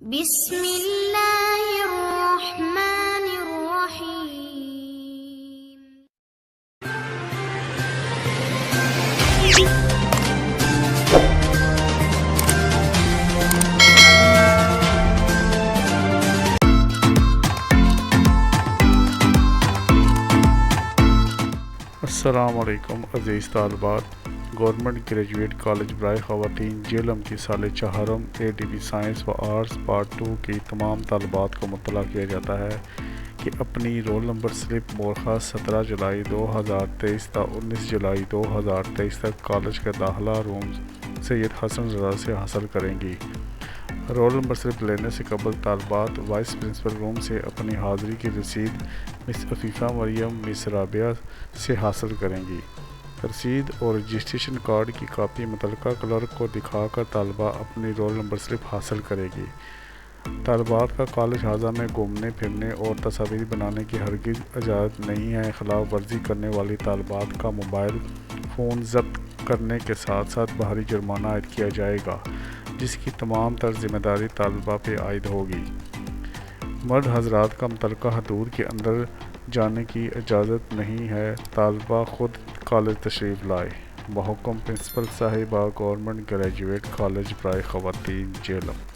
بسم اللہ الرحمن الرحیم۔ السلام علیکم عزیز طالبات، گورنمنٹ گریجوایٹ کالج برائے خواتین جہلم کی سال چہارم ADB سائنس و آرٹس پارٹ 2 کی تمام طالبات کو مطلع کیا جاتا ہے کہ اپنی رول نمبر سلپ مورخہ 17 جولائی 2023 تا 19 جولائی 2023 تک کالج کا داخلہ روم سید حسن رضا سے حاصل کریں گی۔ رول نمبر سلپ لینے سے قبل طالبات وائس پرنسپل روم سے اپنی حاضری کی رسید مس عفیفہ مریم مس رابعہ سے حاصل کریں گی۔ رسید اور رجسٹریشن کارڈ کی کاپی متعلقہ کلرک کو دکھا کر طالبہ اپنی رول نمبر سلپ حاصل کرے گی۔ طالبات کا کالج لہذا میں گھومنے پھرنے اور تصاویر بنانے کی ہرگز اجازت نہیں ہے۔ خلاف ورزی کرنے والی طالبات کا موبائل فون ضبط کرنے کے ساتھ ساتھ باہری جرمانہ عائد کیا جائے گا، جس کی تمام تر ذمہ داری طالبہ پہ عائد ہوگی۔ مرد حضرات کا متعلقہ حدود کے اندر جانے کی اجازت نہیں ہے۔ طالبہ خود کالج تشریف لائے۔ بحکم پرنسپل صاحبہ، گورنمنٹ گریجویٹ کالج برائے خواتین جہلم۔